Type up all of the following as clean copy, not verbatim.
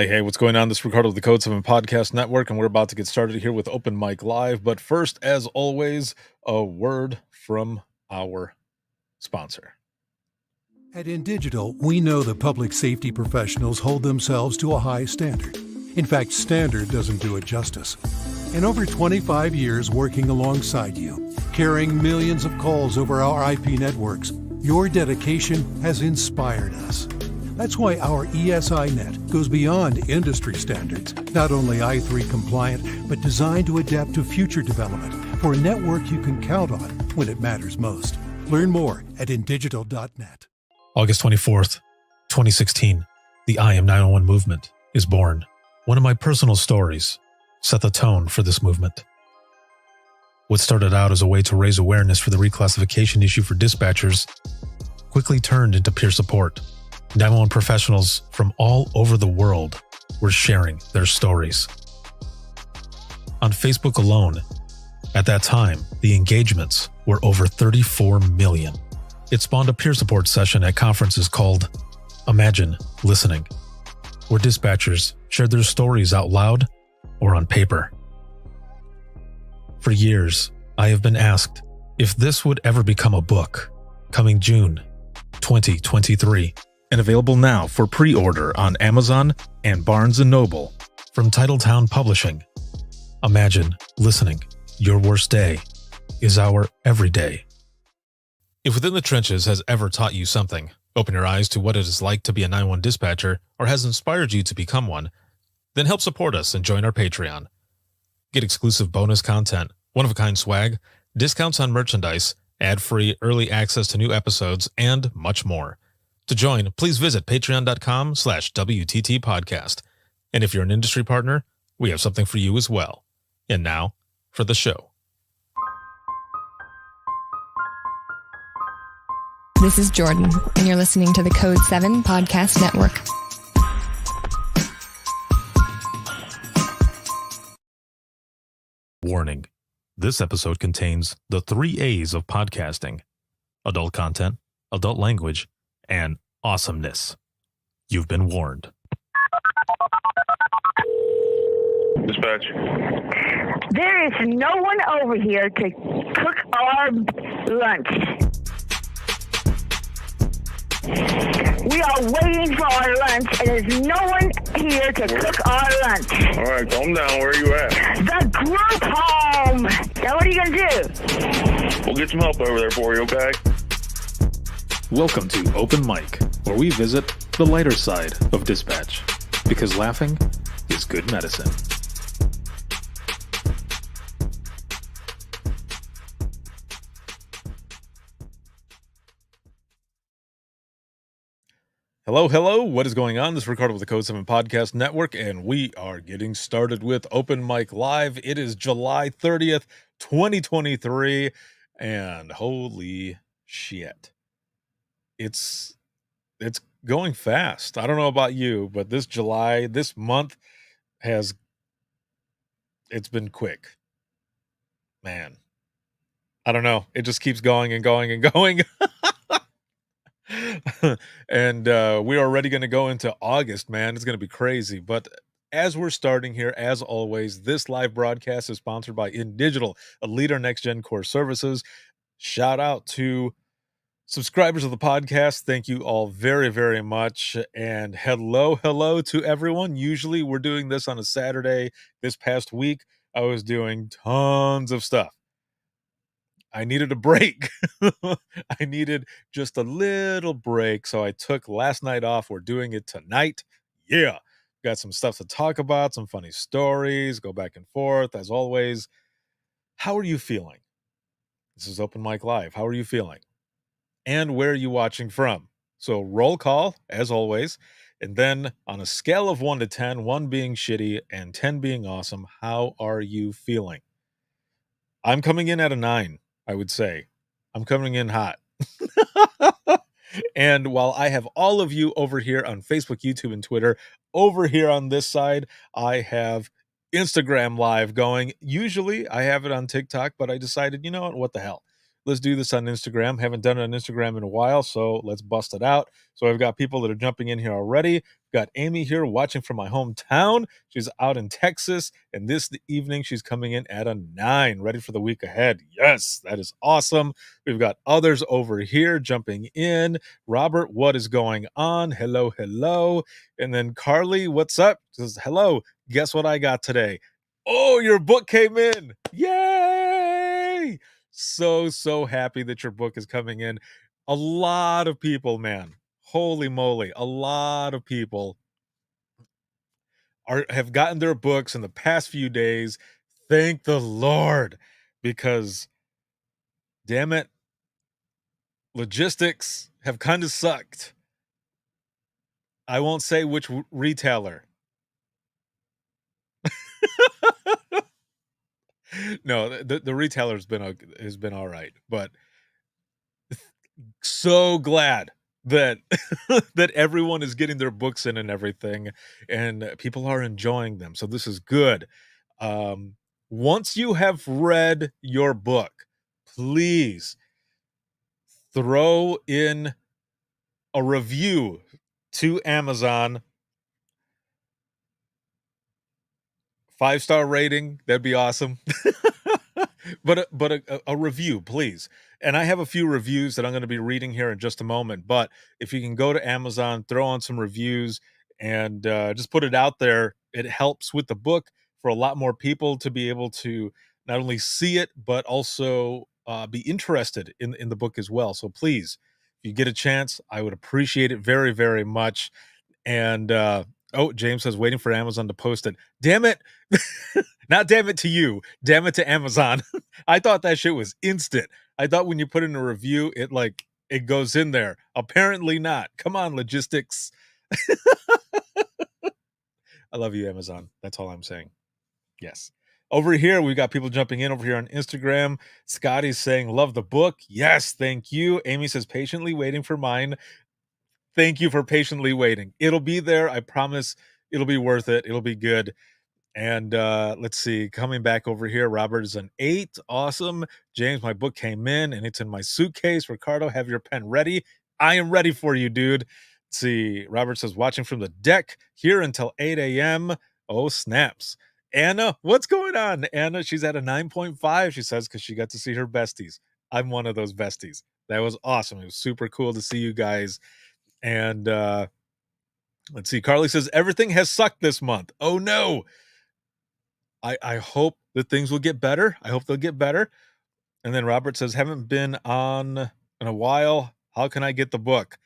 Hey, what's going on? This is Ricardo of the Code 7 Podcast Network, and we're about to get started here with Open Mic Live. But first, as always, a word from our sponsor. At InDigital, we know the public safety professionals hold themselves to a high standard. In fact, standard doesn't do it justice. In over 25 years working alongside you, carrying millions of calls over our IP networks, your dedication has inspired us. That's why our ESINet goes beyond industry standards, not only I3 compliant, but designed to adapt to future development for a network you can count on when it matters most. Learn more at indigital.net. August 24th, 2016, the I Am 901 movement is born. One of my personal stories set the tone for this movement. What started out as a way to raise awareness for the reclassification issue for dispatchers quickly turned into peer support. 911 professionals from all over the world were sharing their stories. On Facebook alone, at that time, the engagements were over 34 million. It spawned a peer support session at conferences called Imagine Listening, where dispatchers shared their stories out loud or on paper. For years, I have been asked if this would ever become a book, coming June 2023. And available now for pre-order on Amazon and Barnes & Noble. From Titletown Publishing, Imagine Listening. Your worst day is our everyday. If Within the Trenches has ever taught you something, open your eyes to what it is like to be a 911 dispatcher, or has inspired you to become one, then help support us and join our Patreon. Get exclusive bonus content, one-of-a-kind swag, discounts on merchandise, ad-free early access to new episodes, and much more. To join, please visit patreon.com/WTT podcast. And if you're an industry partner, we have something for you as well. And now, for the show. This is Jordan, and you're listening to the Code 7 Podcast Network. Warning. This episode contains the 3 A's of podcasting: adult content, adult language, and awesomeness. You've been warned. Dispatch. There is no one over here to cook our lunch. We are waiting for our lunch, and there's no one here to cook our lunch. All right, calm down. Where are you at? The group home. Now, what are you going to do? We'll get some help over there for you, okay? Welcome to Open Mic, where we visit the lighter side of dispatch, because laughing is good medicine. Hello, what is going on? This is Ricardo with the Code 7 Podcast Network, and we are getting started with Open Mic Live. It is July 30th, 2023, and holy shit. It's going fast. I don't know about you, but this month it's been quick. Man, I don't know. It just keeps going and going and going. And we're already going to go into August, man. It's going to be crazy. But as we're starting here, as always, this live broadcast is sponsored by InDigital, a leader next-gen core services. Shout out to subscribers of the podcast. Thank you all very, very much. And hello to everyone. Usually we're doing this on a Saturday. This past week, I was doing tons of stuff. I needed a break. I needed just a little break. So I took last night off. We're doing it tonight. Yeah. Got some stuff to talk about, some funny stories, go back and forth. As always, how are you feeling? This is Open Mic Live. How are you feeling? And where are you watching from? So roll call, as always. And then on a scale of 1 to 10, 1 being shitty and 10 being awesome, how are you feeling? I'm coming in at a 9, I would say. I'm coming in hot. And while I have all of you over here on Facebook, YouTube, and Twitter, over here on this side, I have Instagram Live going. Usually I have it on TikTok, but I decided, you know what the hell? let's do this on Instagram. Haven't done it on Instagram in a while, so let's bust it out. So I've got people that are jumping in here already. Got Amy here watching from my hometown. She's out in Texas, and this evening she's coming in at a 9, ready for the week ahead. Yes, that is awesome. We've got others over here jumping in. Robert, what is going on? Hello, hello. And then Carly, what's up? Says, hello. Guess what I got today? Oh, your book came in. Yay! So happy that your book is coming in. A lot of people, man. Holy moly. A lot of people have gotten their books in the past few days. Thank the Lord. Because damn it, logistics have kind of sucked. I won't say which retailer. No, the retailer's has been all right, but so glad that that everyone is getting their books in and everything, and people are enjoying them. So this is good. Once you have read your book, please throw in a review to Amazon. 5-star rating, that'd be awesome. But a review, please. And I have a few reviews that I'm going to be reading here in just a moment. But if you can go to Amazon, throw on some reviews, and just put it out there, it helps with the book for a lot more people to be able to not only see it, but also be interested in the book as well. So please, if you get a chance, I would appreciate it very, very much. And oh, James says waiting for Amazon to post it. Damn it. Not damn it to you. Damn it to Amazon. I thought that shit was instant. I thought when you put in a review, it goes in there. Apparently not. Come on, logistics. I love you, Amazon. That's all I'm saying. Yes. Over here, we've got people jumping in over here on Instagram. Scotty's saying, love the book. Yes, thank you. Amy says, patiently waiting for mine. Thank you for patiently waiting. It'll be there. I promise it'll be worth it. It'll be good. And let's see, coming back over here, Robert is an 8. Awesome. James, my book came in and it's in my suitcase. Ricardo, have your pen ready. I am ready for you, dude. Let's see, Robert says, watching from the deck here until 8 a.m. Oh, snaps. Anna, what's going on? Anna, she's at a 9.5, she says, because she got to see her besties. I'm one of those besties. That was awesome. It was super cool to see you guys. And let's see, Carly says, everything has sucked this month. Oh, no. I hope that things will get better. I hope they'll get better. And then Robert says, haven't been on in a while. How can I get the book?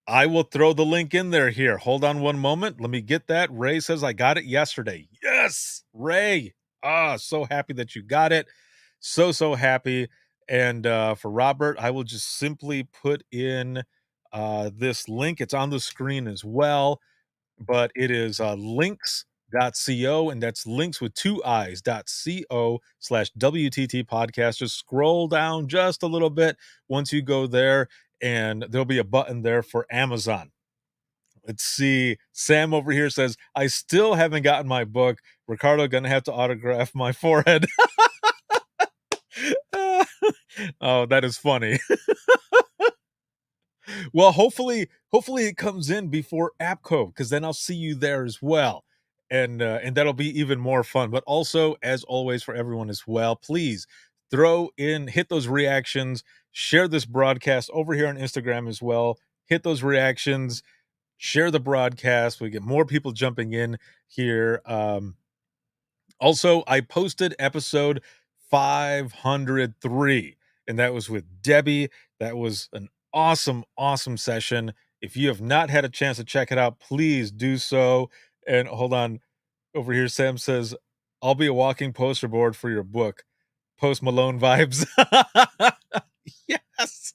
I will throw the link in there here. Hold on one moment. Let me get that. Ray says, I got it yesterday. Yes, Ray. So happy that you got it. So happy. And for Robert, I will just simply put in this link. It's on the screen as well, but it is links.co, and that's links with 2 i's.co/WTT podcast. Just scroll down just a little bit once you go there, and there'll be a button there for Amazon. Let's see. Sam over here says, I still haven't gotten my book. Ricardo gonna have to autograph my forehead. Oh, that is funny. Well, hopefully it comes in before APCO, because then I'll see you there as well, and that'll be even more fun. But also, as always, for everyone as well, please hit those reactions, share this broadcast over here on Instagram as well. Hit those reactions, share the broadcast. We get more people jumping in here. Also, I posted episode 503, and that was with Debbie. That was an awesome session. If you have not had a chance to check it out, please do so. And hold on, over here Sam says, I'll be a walking poster board for your book. Post Malone vibes. Yes.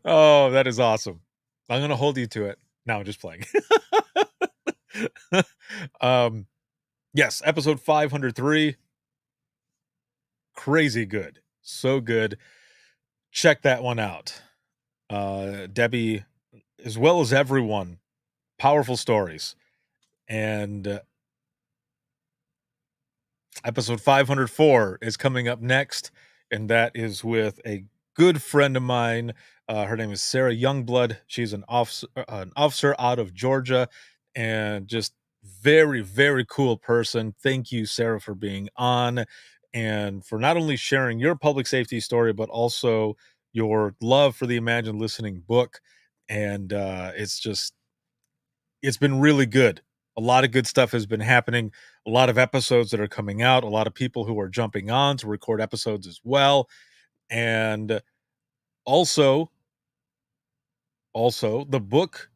Oh, that is awesome. I'm gonna hold you to it. No, I'm just playing. Yes, episode 503. Crazy good. So good. Check that one out. Debbie, as well as everyone, powerful stories. And episode 504 is coming up next, and that is with a good friend of mine. Her name is Sarah Youngblood. She's an officer out of Georgia, and just very, very cool person. Thank you, Sarah, for being on and for not only sharing your public safety story, but also your love for the Imagine Listening book. And it's been really good. A lot of good stuff has been happening. A lot of episodes that are coming out. A lot of people who are jumping on to record episodes as well. And also, the book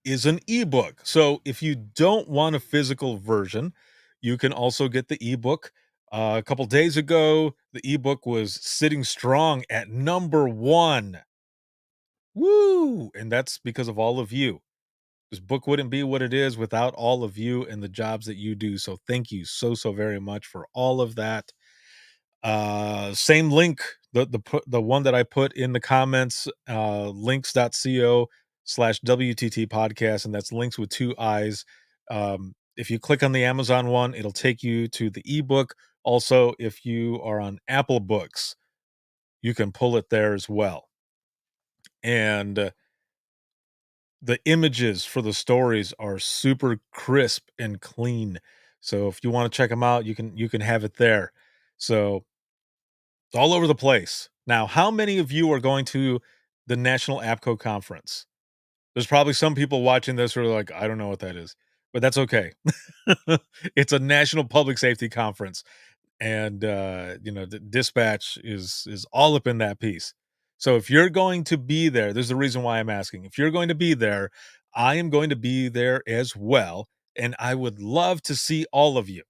is an ebook. So if you don't want a physical version, you can also get the ebook. A couple days ago, the ebook was sitting strong at number 1. Woo! And that's because of all of you. This book wouldn't be what it is without all of you and the jobs that you do. So thank you so very much for all of that. Same link, the one that I put in the comments, links.co/WTT podcast, and that's links with 2 I's. If you click on the Amazon one, it'll take you to the ebook. Also, if you are on Apple Books, you can pull it there as well. And the images for the stories are super crisp and clean. So if you want to check them out, you can have it there. So it's all over the place. Now, how many of you are going to the National APCO conference? There's probably some people watching this who are like, I don't know what that is, but that's okay. It's a national public safety conference. And the dispatch is all up in that piece. So if you're going to be there, there's the reason why I'm asking. If you're going to be there, I am going to be there as well, and I would love to see all of you.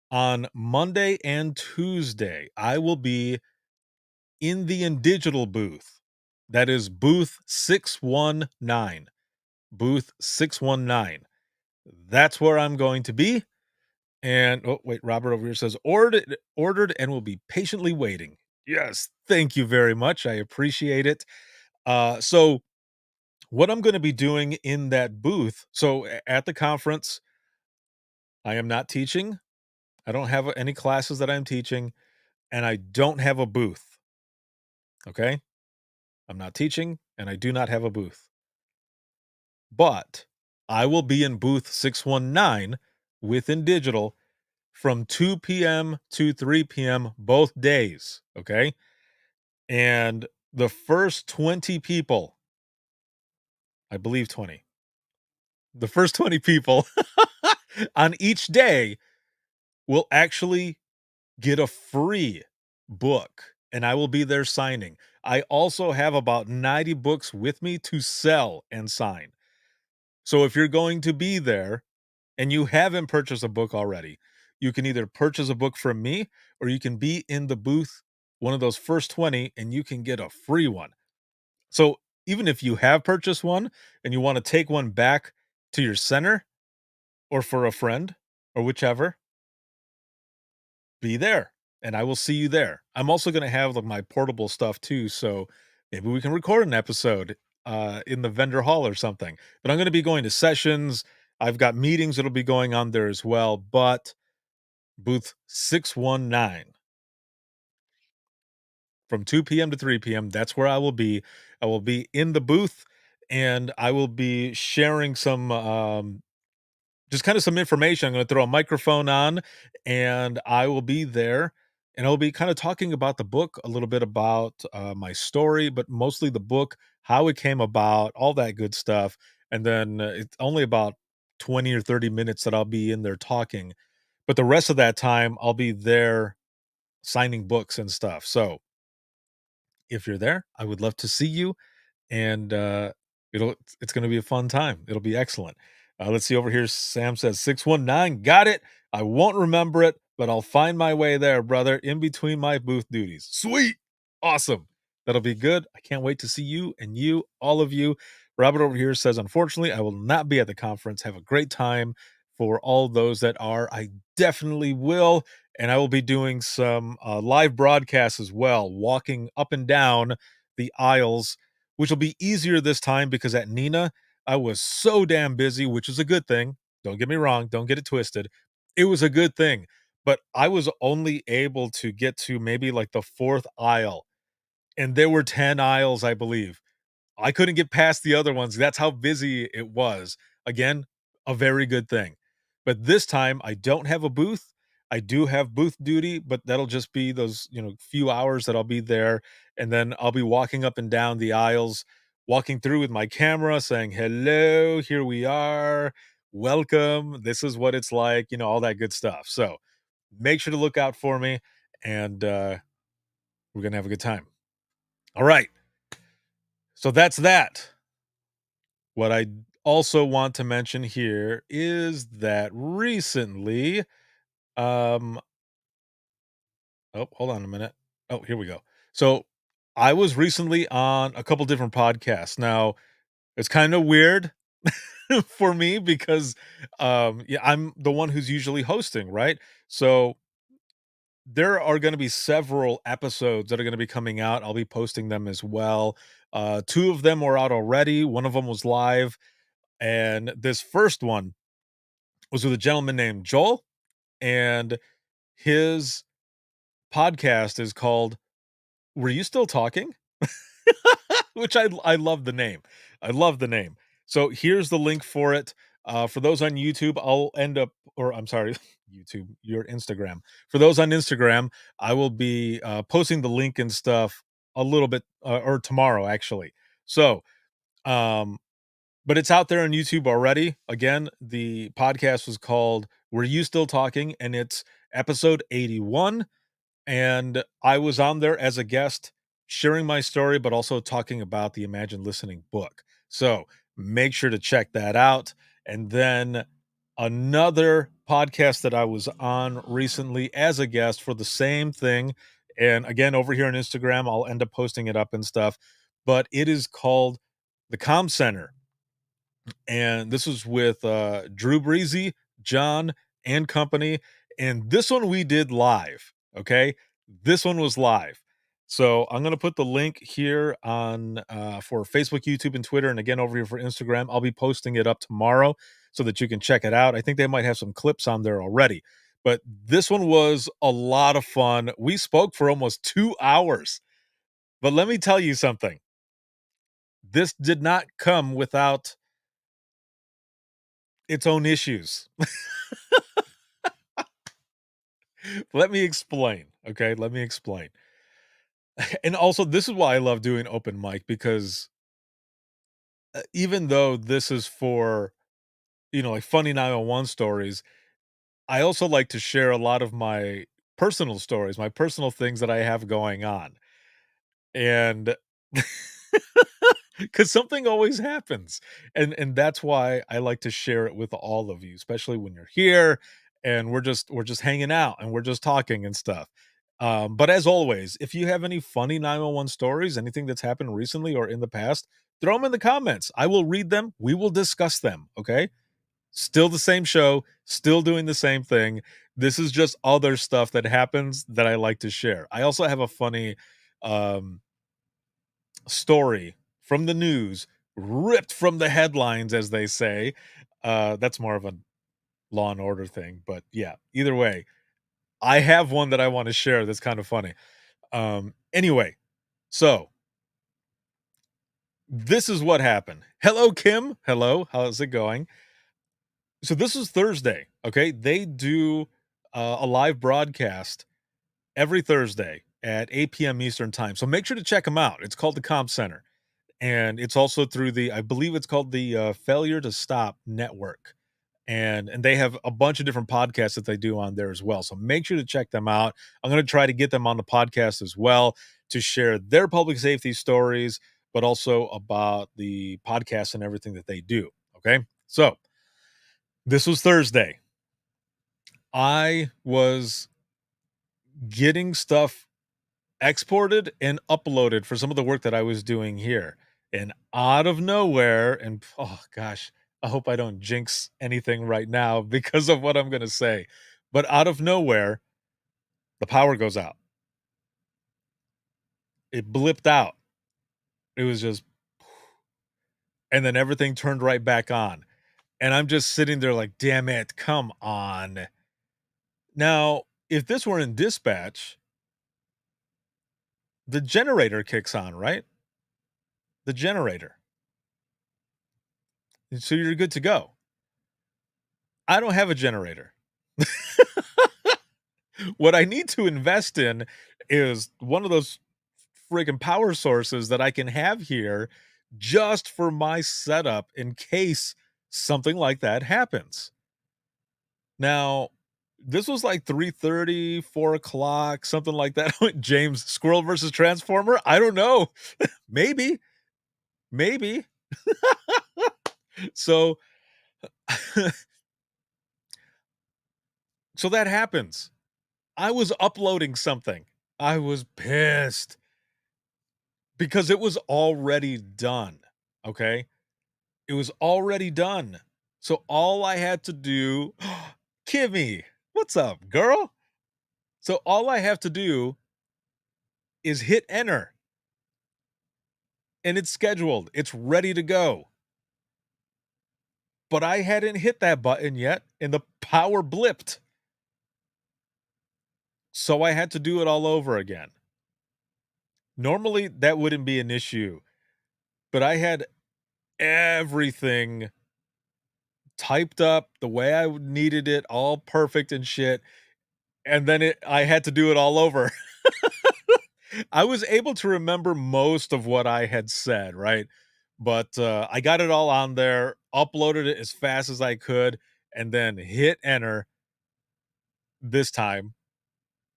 On Monday and Tuesday, I will be in the InDigital booth. That is booth 619. Booth 619. That's where I'm going to be. And oh wait, Robert over here says ordered and will be patiently waiting. Yes, thank you very much. I appreciate it. So what I'm going to be doing in that booth, so at the conference, I am not teaching. I don't have any classes that I'm teaching, and I don't have a booth. Okay? I'm not teaching, and I do not have a booth. But I will be in booth 619 with InDigital from 2 p.m. to 3 p.m. both days, okay? And the first 20 people, I believe 20, the first 20 people on each day will actually get a free book, and I will be there signing. I also have about 90 books with me to sell and sign. So if you're going to be there and you haven't purchased a book already, you can either purchase a book from me or you can be in the booth, one of those first 20, and you can get a free one. So even if you have purchased one and you want to take one back to your center or for a friend or whichever, be there and I will see you there. I'm also going to have like my portable stuff too. So maybe we can record an episode in the vendor hall or something. But I'm going to be going to sessions. I've got meetings that'll be going on there as well. But booth 619 from 2 p.m. to 3 p.m. That's where I will be. I will be in the booth and I will be sharing some just kind of some information. I'm going to throw a microphone on and I will be there and I'll be kind of talking about the book, a little bit about my story, but mostly the book, how it came about, all that good stuff. And then it's only about 20 or 30 minutes that I'll be in there talking. But the rest of that time, I'll be there signing books and stuff. So if you're there, I would love to see you and it's going to be a fun time. It'll be excellent. Let's see over here. Sam says 619. Got it. I won't remember it, but I'll find my way there, brother, in between my booth duties. Sweet. Awesome. That'll be good. I can't wait to see you and you, all of you. Robert over here says, unfortunately, I will not be at the conference. Have a great time for all those that are. I definitely will. And I will be doing some live broadcasts as well, walking up and down the aisles, which will be easier this time because at Nina, I was so damn busy, which is a good thing. Don't get me wrong. Don't get it twisted. It was a good thing. But I was only able to get to maybe like the 4th aisle and there were 10 aisles, I believe. I couldn't get past the other ones. That's how busy it was. Again, a very good thing. But this time I don't have a booth. I do have booth duty, but that'll just be those, few hours that I'll be there. And then I'll be walking up and down the aisles, walking through with my camera saying, hello, here we are. Welcome. This is what it's like, all that good stuff. So make sure to look out for me, and we're going to have a good time. All right. So that's that. What I also want to mention here is that recently, oh, hold on a minute. Oh, here we go. So I was recently on a couple different podcasts. Now, it's kind of weird for me because yeah, I'm the one who's usually hosting, right? So there are going to be several episodes that are going to be coming out. I'll be posting them as well. Two of them were out already. One of them was live. And this first one was with a gentleman named Joel, and his podcast is called Were You Still Talking? Which I love the name. I love the name. So here's the link for it. For those on YouTube, I'll end up, or I'm sorry, YouTube, your Instagram. For those on Instagram, I will be posting the link and stuff a little bit, or tomorrow actually. So, but it's out there on YouTube already. Again, the podcast was called Were You Still Talking? And it's episode 81. And I was on there as a guest sharing my story, but also talking about the Imagine Listening book. So make sure to check that out. And then another podcast that I was on recently as a guest for the same thing. And again, over here on Instagram, I'll end up posting it up and stuff. But it is called The Comm Center. And this was with Drew Breezy, John, and company. And this one we did live. Okay, this one was live. So I'm gonna put the link here on for Facebook, YouTube, and Twitter, and again over here for Instagram. I'll be posting it up tomorrow so that you can check it out. I think they might have some clips on there already. But this one was a lot of fun. We spoke for almost 2 hours. But let me tell you something. This did not come without its own issues. Let me explain. Okay, let me explain. And also, this is why I love doing open mic, because even though this is for, like funny 911 stories, I also like to share a lot of my personal stories, my personal things that I have going on. And because something always happens, and that's why I like to share it with all of you, especially when you're here and we're just hanging out and we're just talking and stuff. But as always, if you have any funny 911 stories, anything that's happened recently or in the past, throw them in the comments. I will read them. We will discuss them. Okay, still the same show, still doing the same thing. This is just other stuff that happens that I like to share. I also have a funny um story from the news, ripped from the headlines, as they say. That's more of a Law and Order thing, but yeah, either way, I have one that I want to share that's kind of funny. Anyway, so this is what happened. Hello, Kim. Hello, how's it going? So this is Thursday. Okay, they do a live broadcast every Thursday at 8 p.m. Eastern time. So make sure to check them out. It's called the Comp Center. And it's also through I believe it's called the Failure to Stop Network. And they have a bunch of different podcasts that they do on there as well. So make sure to check them out. I'm going to try to get them on the podcast as well to share their public safety stories, but also about the podcast and everything that they do. Okay. So this was Thursday. I was getting stuff exported and uploaded for some of the work that I was doing here. And out of nowhere, and oh gosh, I hope I don't jinx anything right now because of what I'm going to say. But out of nowhere, the power goes out. It blipped out. It was just, and then everything turned right back on. And I'm just sitting there like, damn it, come on. Now, if this were in dispatch, the generator kicks on, right? The generator. And so you're good to go. I don't have a generator. What I need to invest in is one of those friggin' power sources that I can have here just for my setup in case something like that happens. Now, this was like 3:30, 4 o'clock, something like that. James, Squirrel versus Transformer? I don't know. Maybe. Maybe. So so that happens. I was uploading something. I was pissed because it was already done, okay? It was already done. So all I had to do Kimmy, what's up, girl? So all I have to do is hit enter. And it's scheduled. It's ready to go. But I hadn't hit that button yet, and the power blipped. So I had to do it all over again. Normally, that wouldn't be an issue, but I had everything typed up the way I needed it, all perfect and shit, and then I had to do it all over. I was able to remember most of what I had said, right? But I got it all on there, uploaded it as fast as I could, and then hit enter this time,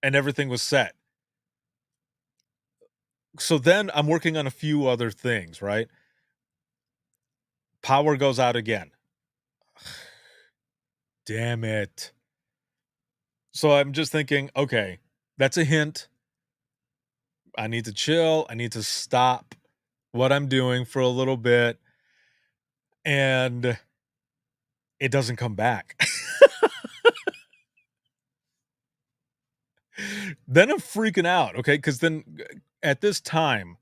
and everything was set. So then I'm working on a few other things, right? Power goes out again. Damn it. So I'm just thinking, okay, that's a hint. I need to chill. I need to stop what I'm doing for a little bit. And it doesn't come back. Then I'm freaking out, okay? Because then at this time,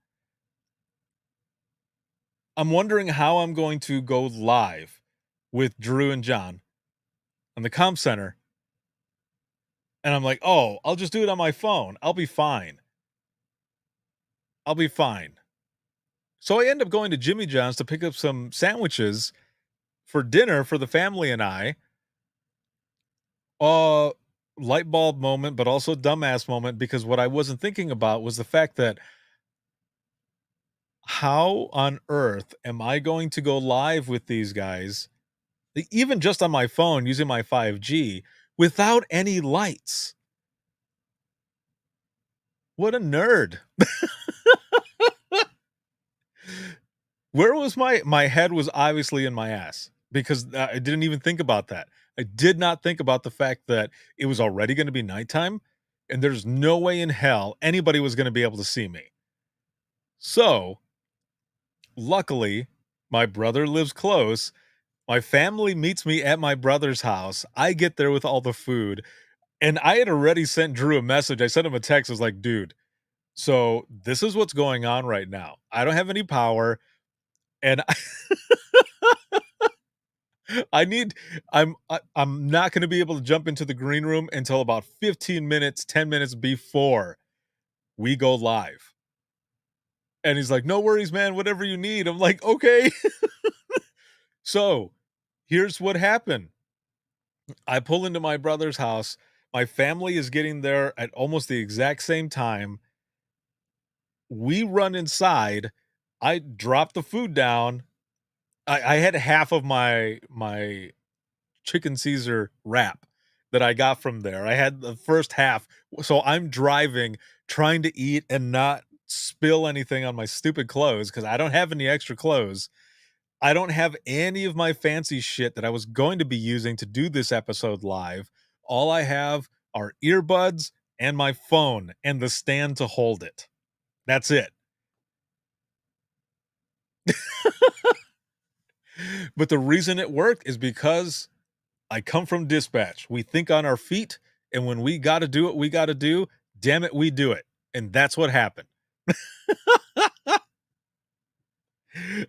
I'm wondering how I'm going to go live with Drew and John on the comm center. And I'm like, oh, I'll just do it on my phone. I'll be fine. I'll be fine. So I end up going to Jimmy John's to pick up some sandwiches for dinner for the family and I. Light bulb moment, but also dumbass moment, because what I wasn't thinking about was the fact that how on earth am I going to go live with these guys, even just on my phone using my 5G, without any lights? What a nerd. Where was my head was obviously in my ass, because I didn't even think about that. I did not think about the fact that it was already going to be nighttime and there's no way in hell anybody was going to be able to see me. So, luckily, my brother lives close. My family meets me at my brother's house. I get there with all the food, and I had already sent Drew a message. I sent him a text. I was like, dude, so this is what's going on right now. I don't have any power, and I'm not going to be able to jump into the green room until about 10 minutes before we go live. And he's like, no worries, man, whatever you need. I'm like, okay. So here's what happened. I pull into my brother's house. My family is getting there at almost the exact same time. We run inside. I drop the food down. I had half of my chicken Caesar wrap that I got from there. I had the first half. So I'm driving, trying to eat and not spill anything on my stupid clothes because I don't have any extra clothes. I don't have any of my fancy shit that I was going to be using to do this episode live. All I have are earbuds and my phone and the stand to hold it. That's it. But the reason it worked is because I come from dispatch. We think on our feet, and when we got to do what we got to do, damn it, we do it. And that's what happened.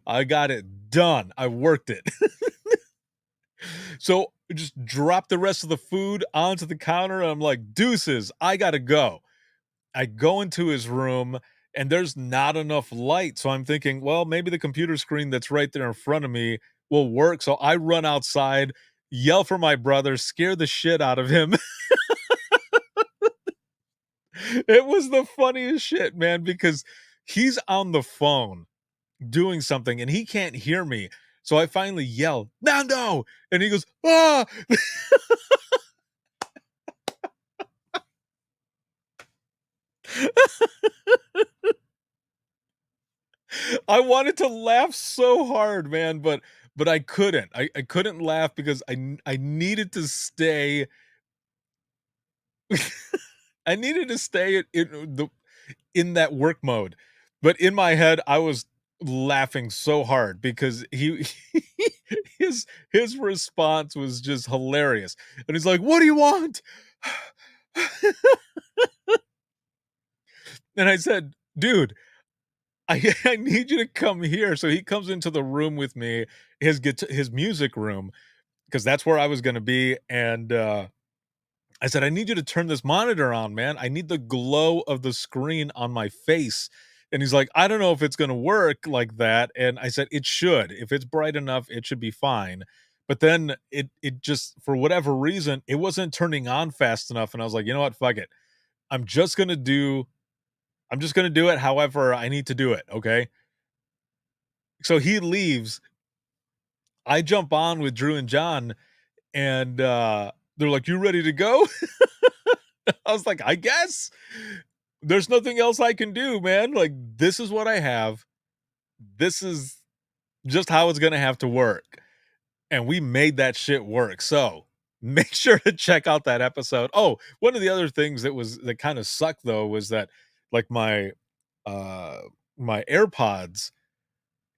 I got it done. I worked it. So just drop the rest of the food onto the counter. And I'm like, deuces, I got to go. I go into his room and there's not enough light. So I'm thinking, well, maybe the computer screen that's right there in front of me will work. So I run outside, yell for my brother, scare the shit out of him. It was the funniest shit, man, because he's on the phone doing something and he can't hear me. So I finally yell, Nando! And he goes, ah! I wanted to laugh so hard, man, but I couldn't. I couldn't laugh because I needed to stay I needed to stay in that work mode. But in my head, I was laughing so hard because his response was just hilarious. And he's like, "What do you want?" And I said, "Dude, I need you to come here." So he comes into the room with me, his music room, because that's where I was gonna be. And I said, "I need you to turn this monitor on, man. I need the glow of the screen on my face." And he's like, "I don't know if it's gonna work like that." And I said, "It should. If it's bright enough, it should be fine." But then it just, for whatever reason, it wasn't turning on fast enough. And I was like, "You know what? Fuck it. I'm just gonna do I'm just gonna do it however I need to do it." Okay. So he leaves. I jump on with Drew and John, and they're like, "You ready to go?" I was like, "I guess. There's nothing else I can do, man. Like, this is what I have. This is just how it's gonna have to work." And we made that shit work. So make sure to check out that episode. Oh, one of the other things that kind of sucked though was that, like, uh my AirPods,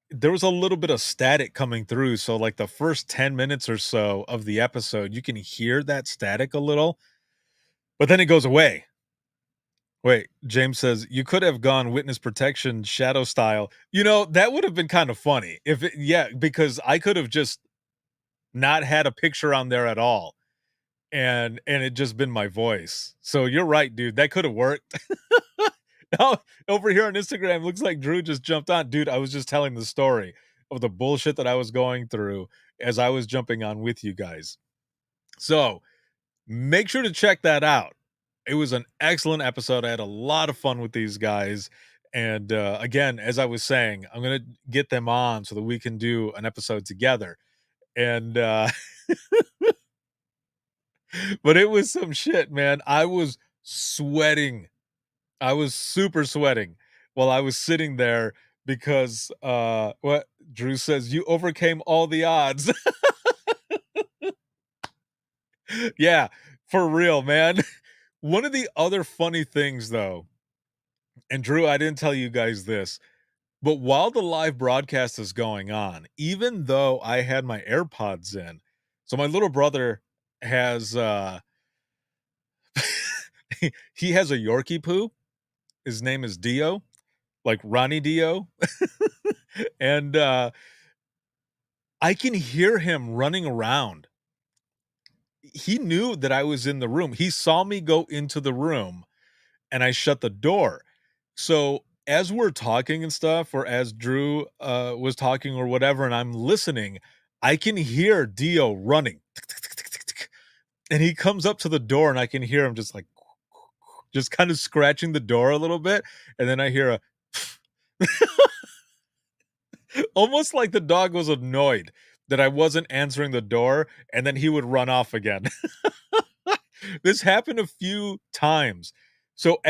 there was a little bit of static coming through. So like the first 10 minutes or so of the episode, you can hear that static a little, but then it goes away. Wait, James says, "You could have gone witness protection shadow style." That would have been kind of funny if yeah, because I could have just not had a picture on there at all, and it just been my voice. So you're right, dude. That could have worked. Now, over here on Instagram, looks like Drew just jumped on. Dude, I was just telling the story of the bullshit that I was going through as I was jumping on with you guys. So make sure to check that out. It was an excellent episode. I had a lot of fun with these guys. And again, as I was saying, I'm going to get them on so that we can do an episode together. And, but it was some shit, man. I was sweating. I was super sweating while I was sitting there because, what Drew says, "You overcame all the odds." Yeah, for real, man. One of the other funny things, though, and Drew, I didn't tell you guys this, but while the live broadcast is going on, even though I had my AirPods in, so my little brother has, he has a Yorkie poo. His name is Dio, like Ronnie Dio. And, I can hear him running around. He knew that I was in the room. He saw me go into the room and I shut the door. So as we're talking and stuff, or as Drew was talking or whatever, and I'm listening, I can hear Dio running. And he comes up to the door and I can hear him just like just kind of scratching the door a little bit. And then I hear a almost like the dog was annoyed that I wasn't answering the door, and then he would run off again. This happened a few times. So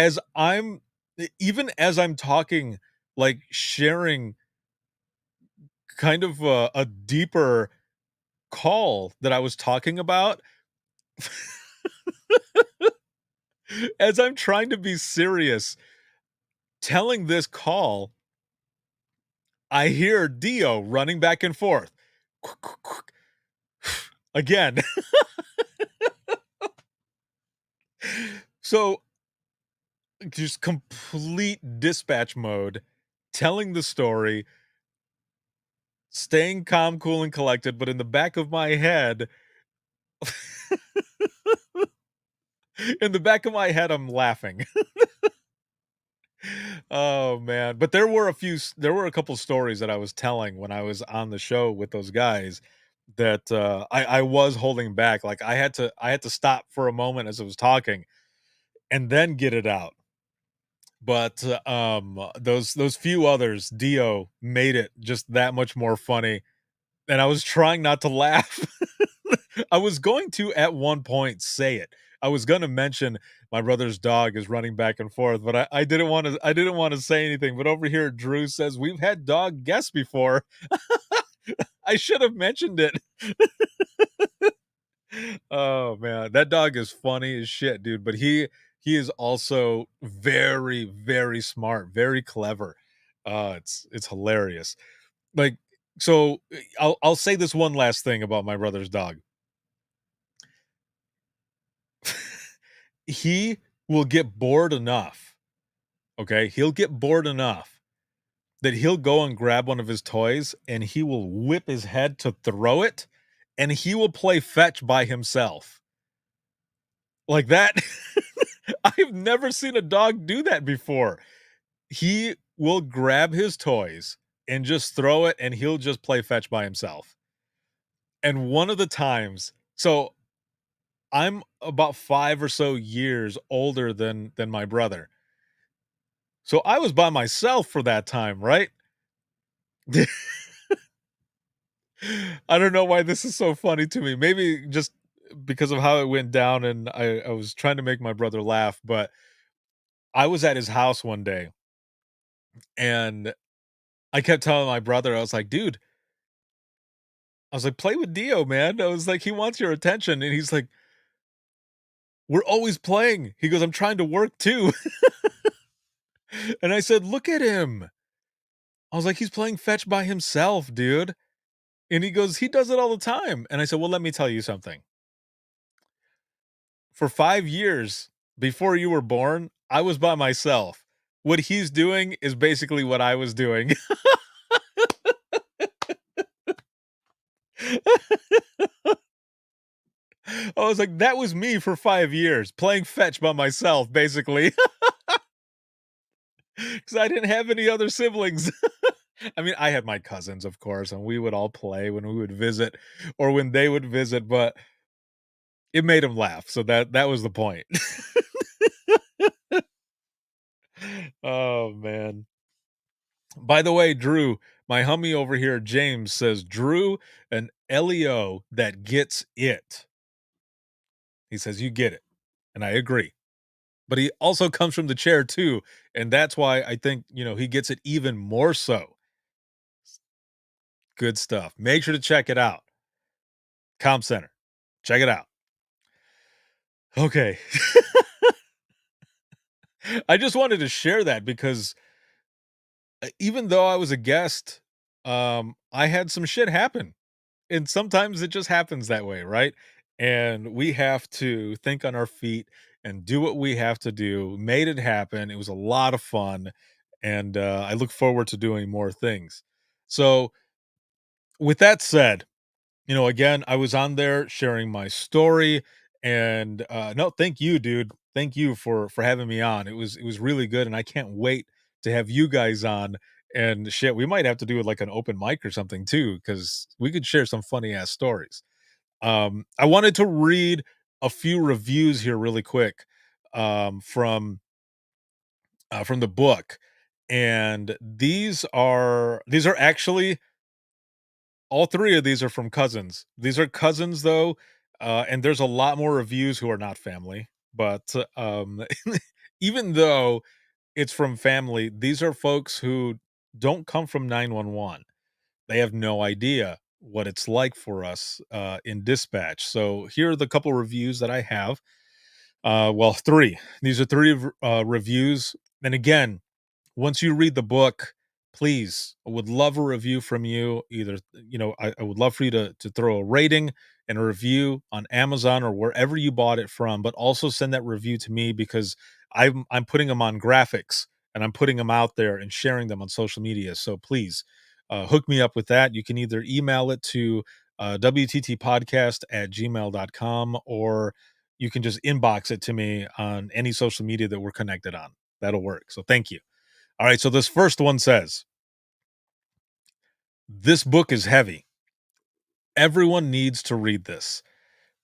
even as I'm talking, like sharing kind of a deeper call that I was talking about, as I'm trying to be serious, telling this call, I hear Dio running back and forth. Again. So just complete dispatch mode, telling the story, staying calm, cool, and collected, but in the back of my head, I'm laughing. Oh man, but there were a couple stories that I was telling when I was on the show with those guys that I was holding back. Like I had to stop for a moment as I was talking and then get it out. But those few others, Dio made it just that much more funny, and I was trying not to laugh. I was going to at one point say it. I was gonna mention my brother's dog is running back and forth, but I didn't want to say anything. But over here, Drew says we've had dog guests before. I should have mentioned it. Oh man, that dog is funny as shit, dude. But he is also very, very smart, very clever. It's hilarious. Like so, I'll say this one last thing about my brother's dog. He will get bored enough, okay? He'll get bored enough that he'll go and grab one of his toys and he will whip his head to throw it and he will play fetch by himself. Like that. I've never seen a dog do that before. He will grab his toys and just throw it and he'll just play fetch by himself. And one of the times, so I'm about 5 or so years older than my brother. So I was by myself for that time, right? I don't know why this is so funny to me. Maybe just because of how it went down and I was trying to make my brother laugh, but I was at his house one day and I kept telling my brother, I was like, dude, I was like, play with Dio, man. I was like, he wants your attention. And he's like, we're always playing. He goes, I'm trying to work too. And I said, look at him. I was like, he's playing fetch by himself, dude. And he goes, he does it all the time. And I said, well, let me tell you something. For 5 years before you were born, I was by myself. What he's doing is basically what I was doing. I was like, that was me for 5 years, playing fetch by myself, basically, because I didn't have any other siblings. I mean, I had my cousins, of course, and we would all play when we would visit or when they would visit, but it made them laugh, so that was the point. Oh, man. By the way, Drew, my homie over here, James, says, "Drew, an LEO that gets it." He says, "You get it." And I agree. But he also comes from the chair too, and that's why I think, he gets it even more so. Good stuff. Make sure to check it out. Comp Center. Check it out. Okay. I just wanted to share that because even though I was a guest, I had some shit happen. And sometimes it just happens that way, right? And we have to think on our feet and do what we have to do. Made it happen. It was a lot of fun. And I look forward to doing more things. So, with that said, again, I was on there sharing my story and no, thank you, dude. Thank you for having me on. It was really good and I can't wait to have you guys on and shit. We might have to do like an open mic or something too cuz we could share some funny ass stories. I wanted to read a few reviews here really quick from the book and these are actually all 3 of these are from cousins. These are cousins, though, and there's a lot more reviews who are not family, but, even though it's from family, these are folks who don't come from 911. They have no idea what it's like for us, in dispatch. So, here are the couple reviews that I have. Well, 3. These are 3 reviews, and again, once you read the book, please, I would love a review from you. Either, I would love for you to throw a rating and a review on Amazon or wherever you bought it from, but also send that review to me because I'm putting them on graphics and I'm putting them out there and sharing them on social media. So please hook me up with that. You can either email it to wttpodcast@gmail.com or you can just inbox it to me on any social media that we're connected on. That'll work. So thank you. All right, so this first one says, "This book is heavy. Everyone needs to read this.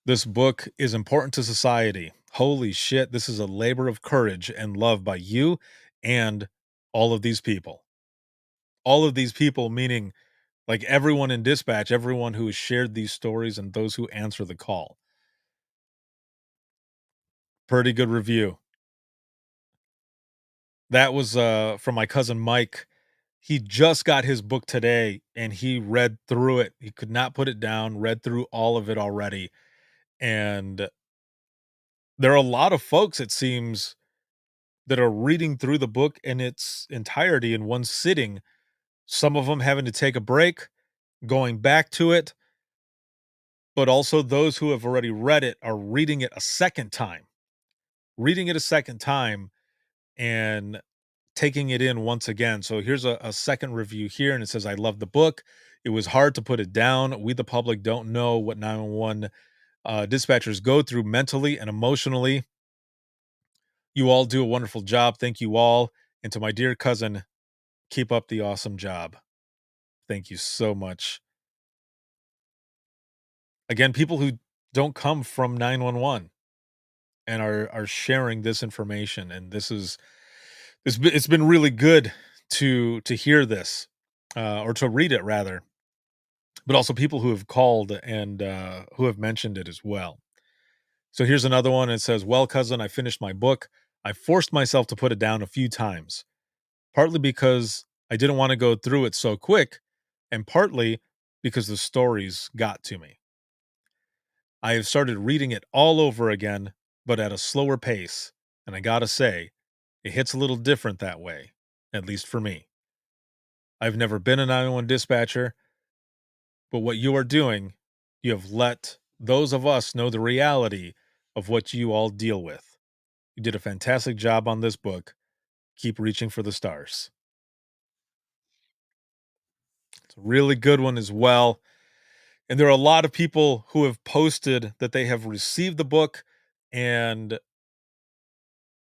This book is important to society. Holy shit, this is a labor of courage and love by you and all of these people." All of these people, meaning like everyone in dispatch, everyone who has shared these stories and those who answer the call. Pretty good review. That was from my cousin Mike. He just got his book today and he read through it. He could not put it down, read through all of it already. And there are a lot of folks, it seems, that are reading through the book in its entirety in one sitting. Some of them having to take a break, going back to it, but also those who have already read it are reading it a second time, reading it a second time and taking it in once again. So here's a second review here, and it says, "I love the book. It was hard to put it down. We, the public, don't know what 911 dispatchers go through mentally and emotionally. You all do a wonderful job. Thank you all. And to my dear cousin, keep up the awesome job." Thank you so much. Again, people who don't come from 911 and are sharing this information, and it's been really good to hear this, or to read it rather, but also people who have called and who have mentioned it as well. So here's another one. It says, "Well, cousin, I finished my book. I forced myself to put it down a few times, partly because I didn't want to go through it so quick, and partly because the stories got to me. I have started reading it all over again, but at a slower pace, and I gotta say, it hits a little different that way, at least for me. I've never been a 911 dispatcher, but what you are doing, you have let those of us know the reality of what you all deal with. You did a fantastic job on this book. Keep reaching for the stars." It's a really good one as well. And there are a lot of people who have posted that they have received the book. And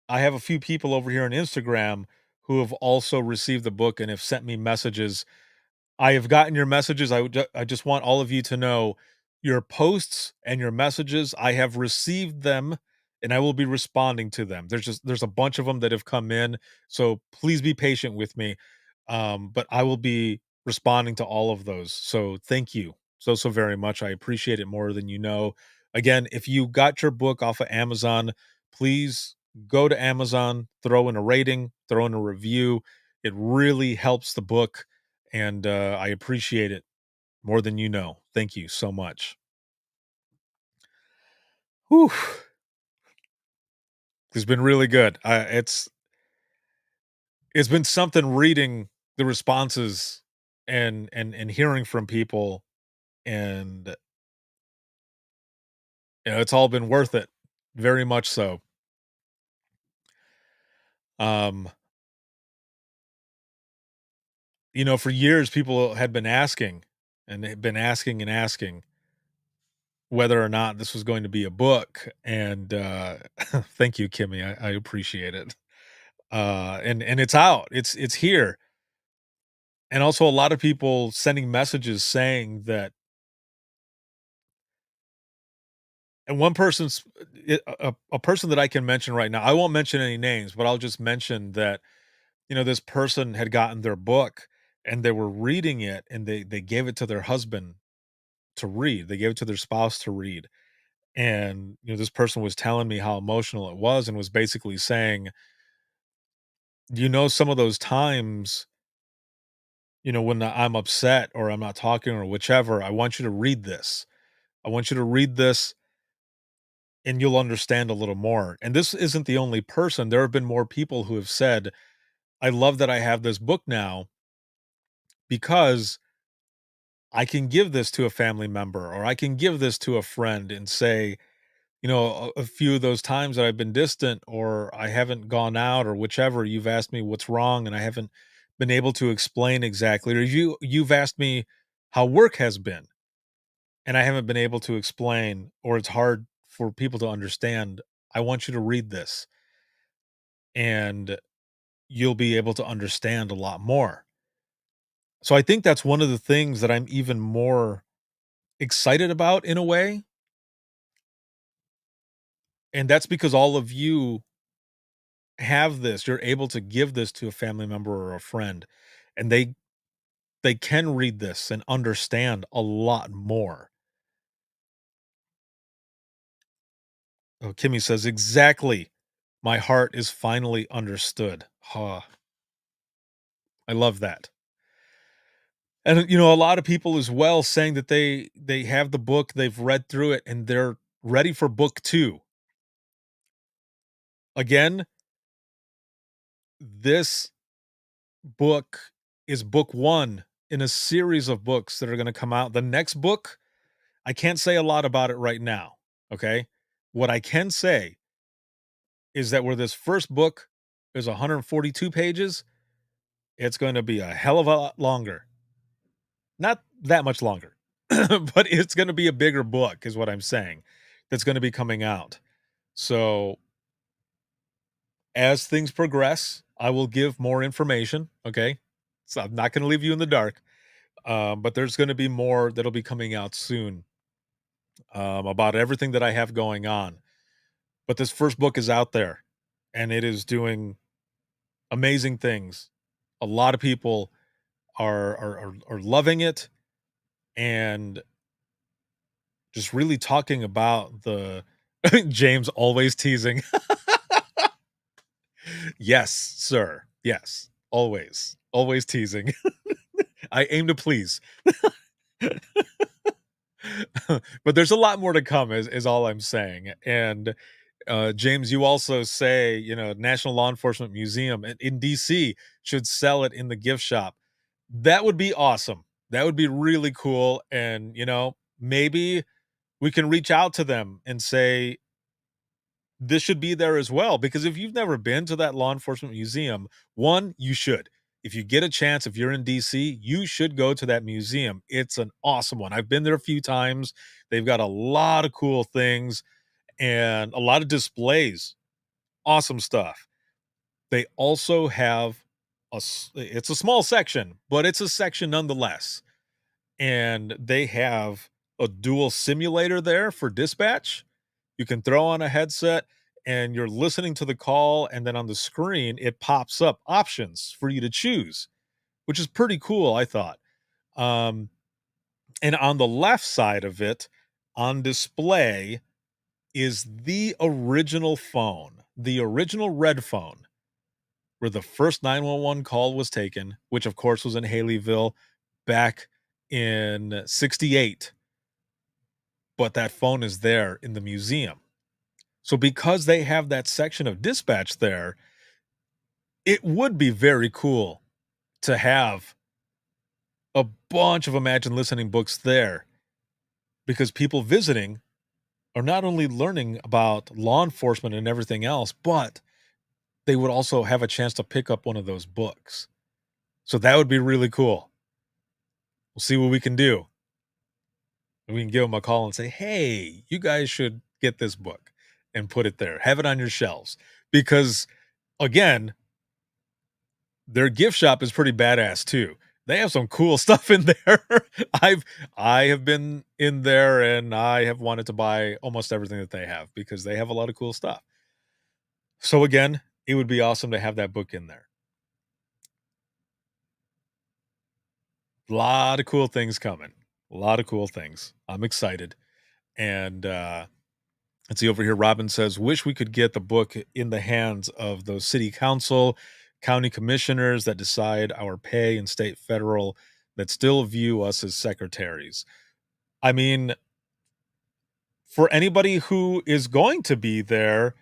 I have a few people over here on Instagram who have also received the book and have sent me messages. I have gotten your messages. I just want all of you to know your posts and your messages. I have received them and I will be responding to them. There's a bunch of them that have come in, so please be patient with me. But I will be responding to all of those. So thank you so very much. I appreciate it more than you know. Again, if you got your book off of Amazon, please go to Amazon, throw in a rating, throw in a review. It really helps the book, and I appreciate it more than you know. Thank you so much. Whew. It's been really good. It's been something reading the responses and hearing from people, and it's all been worth it, very much so. Um, for years, people had been asking, and they've been asking and asking whether or not this was going to be a book, and thank you, Kimmy. I appreciate it. And it's out. It's here. And also a lot of people sending messages saying that, and one person's a person that I can mention right now. I won't mention any names, but I'll just mention that, this person had gotten their book and they were reading it, and they gave it to their husband to read. They gave it to their spouse to read. And, this person was telling me how emotional it was and was basically saying, some of those times, when I'm upset or I'm not talking or whichever, I want you to read this. I want you to read this and you'll understand a little more. And this isn't the only person. There have been more people who have said, "I love that I have this book now because I can give this to a family member or I can give this to a friend and say, a few of those times that I've been distant or I haven't gone out or whichever, you've asked me what's wrong and I haven't been able to explain exactly, or you've asked me how work has been and I haven't been able to explain, or it's hard for people to understand. I want you to read this." And you'll be able to understand a lot more. So I think that's one of the things that I'm even more excited about in a way, and that's because all of you have this. You're able to give this to a family member or a friend, and they can read this and understand a lot more. Oh, Kimmy says, "Exactly. My heart is finally understood." Huh. I love that. And, a lot of people as well saying that they have the book, they've read through it, and they're ready for book 2. Again, this book is book 1 in a series of books that are gonna come out. The next book, I can't say a lot about it right now, okay? What I can say is that where this first book is 142 pages, it's gonna be a hell of a lot longer. Not that much longer, but it's gonna be a bigger book is what I'm saying, that's gonna be coming out. So, as things progress, I will give more information, okay? So, I'm not gonna leave you in the dark, but there's gonna be more that'll be coming out soon, about everything that I have going on. But this first book is out there, and it is doing amazing things. A lot of people are loving it and just really talking about the James always teasing. Yes, sir. Yes. Always. Always teasing. I aim to please. But there's a lot more to come is all I'm saying. And James, you also say, National Law Enforcement Museum in DC should sell it in the gift shop. That would be awesome. That would be really cool. And, maybe we can reach out to them and say, this should be there as well. Because if you've never been to that law enforcement museum, one, you should. If you get a chance, if you're in DC, you should go to that museum. It's an awesome one. I've been there a few times. They've got a lot of cool things and a lot of displays. Awesome stuff. They also have it's a small section, but it's a section nonetheless. And they have a dual simulator there for dispatch. You can throw on a headset and you're listening to the call, and then on the screen it pops up options for you to choose, which is pretty cool, I thought. Um, and on the left side of it, on display, is the original phone, the original red phone, where the first 911 call was taken, which of course was in Haleyville back in 68. But that phone is there in the museum. So because they have that section of dispatch there, it would be very cool to have a bunch of Imagine Listening books there, because people visiting are not only learning about law enforcement and everything else, but they would also have a chance to pick up one of those books. So that would be really cool. We'll see what we can do. We can give them a call and say, hey, you guys should get this book and put it there. Have it on your shelves. Because, again, their gift shop is pretty badass too. They have some cool stuff in there. I have been in there and I have wanted to buy almost everything that they have because they have a lot of cool stuff. So again, it would be awesome to have that book in there. A lot of cool things coming. A lot of cool things. I'm excited. And let's see over here. Robin says, wish we could get the book in the hands of those city council, county commissioners that decide our pay, and state, federal that still view us as secretaries. I mean, for anybody who is going to be there,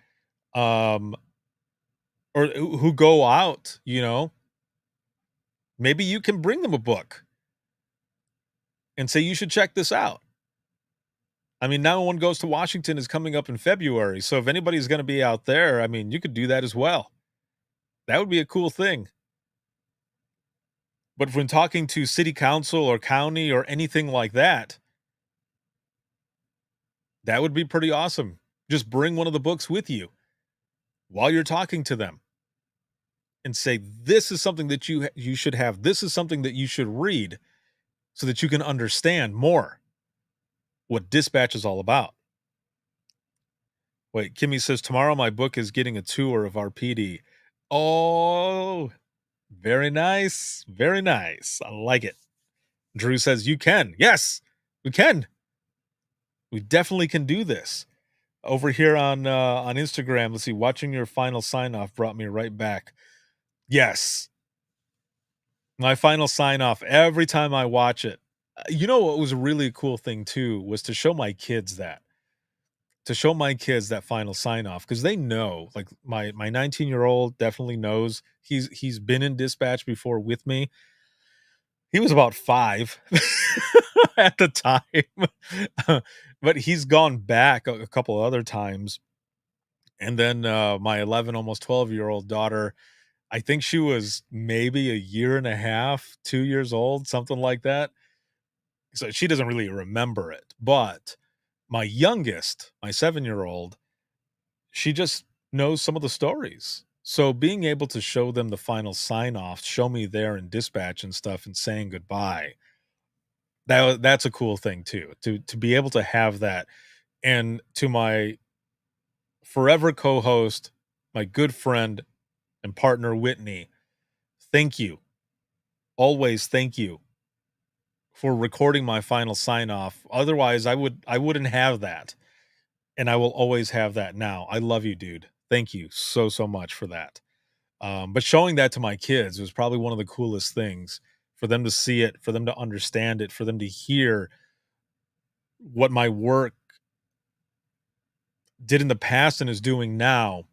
or who go out, maybe you can bring them a book and say, you should check this out. I mean, Now One Goes to Washington is coming up in February. So if anybody's going to be out there, I mean, you could do that as well. That would be a cool thing. But when talking to city council or county or anything like that, that would be pretty awesome. Just bring one of the books with you while you're talking to them. and say, this is something that you should have. This is something that you should read so that you can understand more what dispatch is all about. Wait, Kimmy says, tomorrow my book is getting a tour of our PD. Oh, very nice. Very nice. I like it. Drew says, you can. Yes, we can. We definitely can do this. Over here on Instagram, let's see, watching your final sign-off brought me right back. Yes. My final sign-off, every time I watch it. You know what was a really cool thing too was to show my kids that. To show my kids that final sign-off, because they know, like my 19-year-old definitely knows. He's been in dispatch before with me. He was about 5 at the time, but he's gone back a couple other times. And then my 11, almost 12-year-old daughter, I think she was maybe a year and a half, 2 years old, something like that. So she doesn't really remember it. But my youngest, my 7-year-old, she just knows some of the stories. So being able to show them the final sign-off, show me there in dispatch and stuff and saying goodbye, that's a cool thing too, to be able to have that. And to my forever co-host, my good friend and partner Whitney, thank you. Always thank you for recording my final sign-off. Otherwise, I wouldn't have that. And I will always have that now. I love you, dude. Thank you so much for that. But showing that to my kids was probably one of the coolest things, for them to see it, for them to understand it, for them to hear what my work did in the past and is doing now.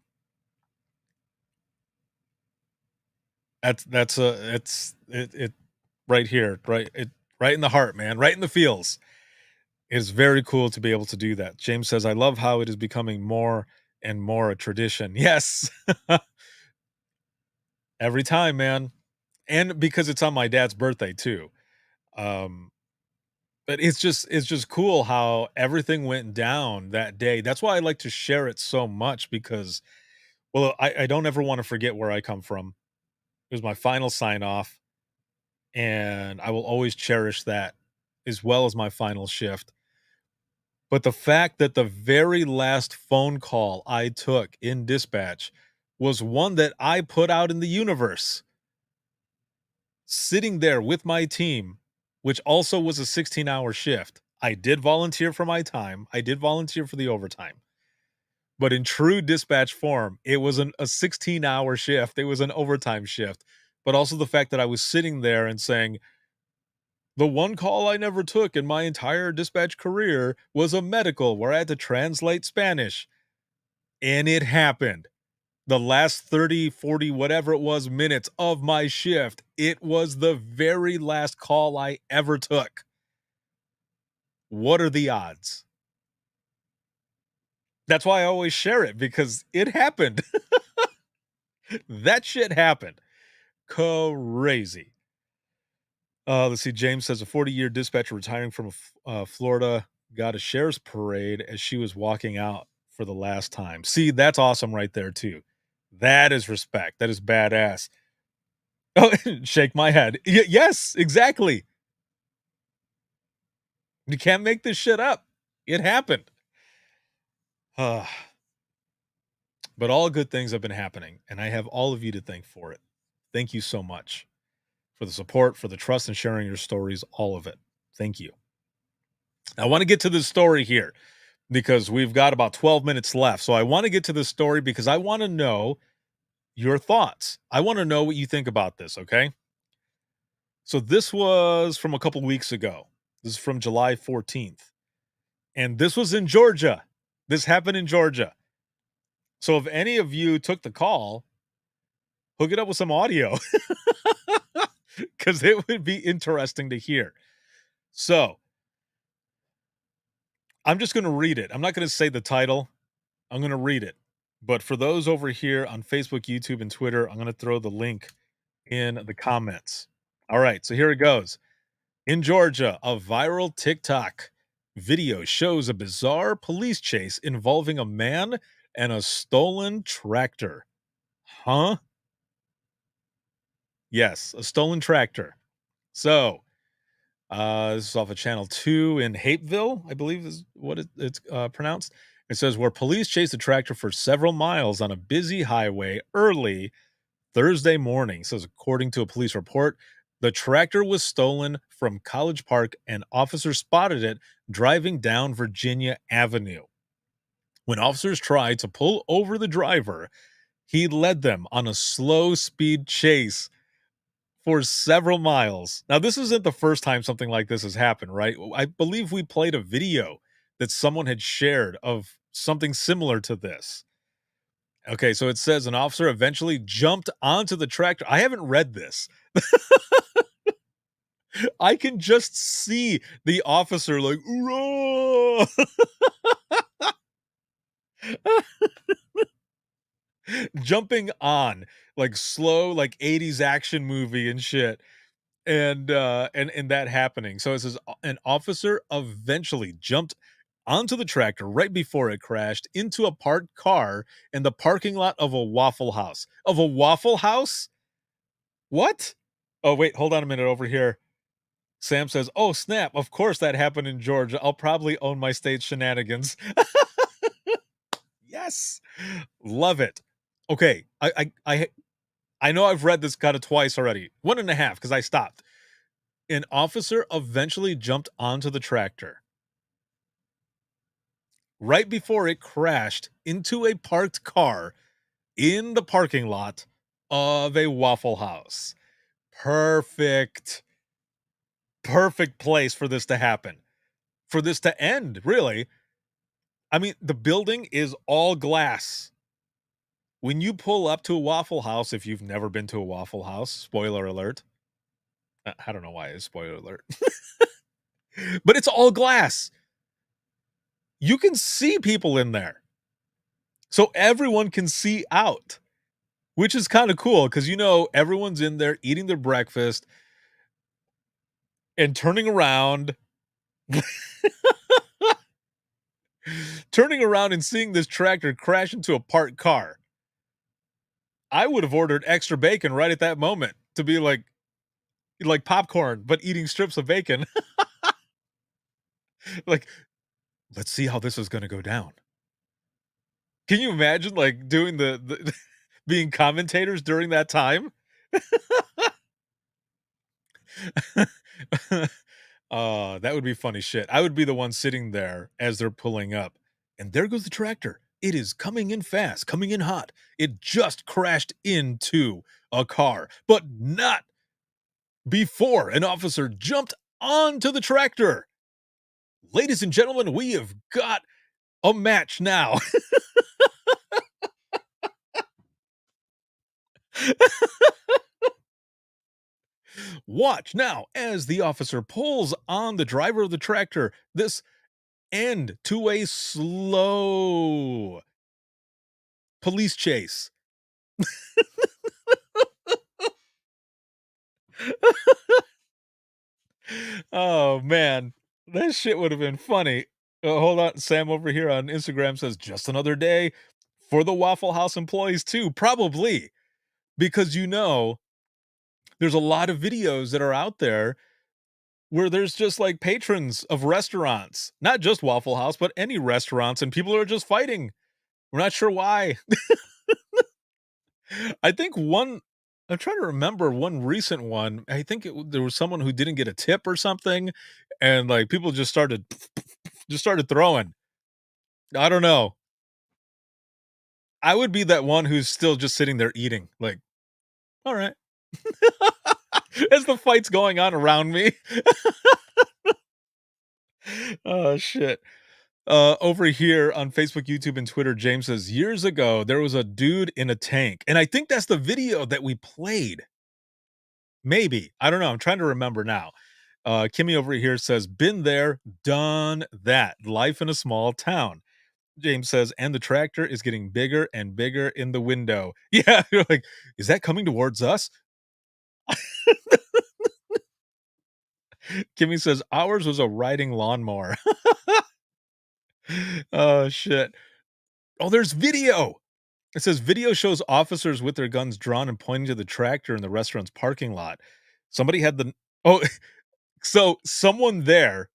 It's right here, right in the heart, man, right in the feels. It's very cool to be able to do that. James says, I love how it is becoming more and more a tradition. Yes. Every time, man. And because it's on my dad's birthday too. But it's just cool how everything went down that day. That's why I like to share it so much, because, well, I don't ever want to forget where I come from. It was my final sign off, and I will always cherish that, as well as my final shift. But the fact that the very last phone call I took in dispatch was one that I put out in the universe, sitting there with my team, which also was a 16-hour shift. I did volunteer for my time. I did volunteer for the overtime. But in true dispatch form, it was a 16-hour shift. It was an overtime shift. But also the fact that I was sitting there and saying, the one call I never took in my entire dispatch career was a medical where I had to translate Spanish. And it happened. The last 30, 40, whatever it was, minutes of my shift, it was the very last call I ever took. What are the odds? That's why I always share it, because it happened. That shit happened. Crazy. Let's see. James says a 40-year dispatcher retiring from Florida got a sheriff's parade as she was walking out for the last time. See, that's awesome right there too. That is respect. That is badass. Oh, shake my head. Yes, exactly. You can't make this shit up. It happened. But all good things have been happening, and I have all of you to thank for it. Thank you so much for the support, for the trust, and sharing your stories, all of it. Thank you. I want to get to this story here because we've got about 12 minutes left. So I want to get to this story because I want to know your thoughts. I want to know what you think about this, okay? So this was from a couple weeks ago. This is from July 14th. And this was in Georgia. This happened in Georgia. So if any of you took the call, hook it up with some audio because it would be interesting to hear. So I'm just going to read it. I'm not going to say the title. I'm going to read it. But for those over here on Facebook, YouTube, and Twitter, I'm going to throw the link in the comments. All right, so here it goes. In Georgia, a viral TikTok video shows a bizarre police chase involving a man and a stolen tractor. Huh? Yes, a stolen tractor. So, this is off of Channel 2 in Hapeville, I believe is what it's pronounced. It says, where police chased a tractor for several miles on a busy highway early Thursday morning. Says, according to a police report, the tractor was stolen from College Park and officers spotted it driving down Virginia Avenue. When officers tried to pull over the driver, he led them on a slow speed chase for several miles. Now, this isn't the first time something like this has happened, right? I believe we played a video that someone had shared of something similar to this. Okay, so it says an officer eventually jumped onto the tractor. I haven't read this. I can just see the officer like, "Roar!" jumping on like slow, like 80s action movie and shit. And that happening. So it says an officer eventually jumped onto the tractor right before it crashed into a parked car in the parking lot of a Waffle House. Of a Waffle House? What? Oh, wait, hold on a minute over here. Sam says, "Oh, snap. Of course that happened in Georgia. I'll probably own my state shenanigans." Yes. Love it. Okay. I know I've read this kind of twice already. 1.5 because I stopped. An officer eventually jumped onto the tractor right before it crashed into a parked car in the parking lot of a Waffle House. Perfect. Perfect place for this to happen. For this to end, really. I mean, the building is all glass. When you pull up to a Waffle House, if you've never been to a Waffle House, spoiler alert. I don't know why it's spoiler alert. But it's all glass. You can see people in there. So everyone can see out, which is kind of cool because, everyone's in there eating their breakfast and turning around, and seeing this tractor crash into a parked car. I would have ordered extra bacon right at that moment to be like popcorn, but eating strips of bacon. Like, let's see how this is going to go down. Can you imagine like doing the being commentators during that time? That would be funny shit. I would be the one sitting there as they're pulling up, and there goes the tractor. It is coming in fast, coming in hot. It just crashed into a car, but not before an officer jumped onto the tractor. Ladies and gentlemen, we have got a match now. Watch now as the officer pulls on the driver of the tractor. This end to a slow police chase. Oh, man. That shit would have been funny. Hold on. Sam over here on Instagram says, just another day for the Waffle House employees, too. Probably. Because, there's a lot of videos that are out there where there's just like patrons of restaurants, not just Waffle House, but any restaurants, and people are just fighting. We're not sure why. I think I'm trying to remember one recent one. I think there was someone who didn't get a tip or something, and like people just started throwing. I don't know. I would be that one who's still just sitting there eating. Like, all right, as the fight's going on around me. Oh shit. Over here on Facebook, YouTube, and Twitter, James says, years ago, there was a dude in a tank. And I think that's the video that we played. Maybe. I don't know. I'm trying to remember now. Kimmy over here says, been there, done that. Life in a small town. James says, and the tractor is getting bigger and bigger in the window. Yeah, you're like, is that coming towards us? Kimmy says, ours was a riding lawnmower. Oh, shit. Oh, there's video. It says video shows officers with their guns drawn and pointing to the tractor in the restaurant's parking lot. Somebody had the oh, so someone there.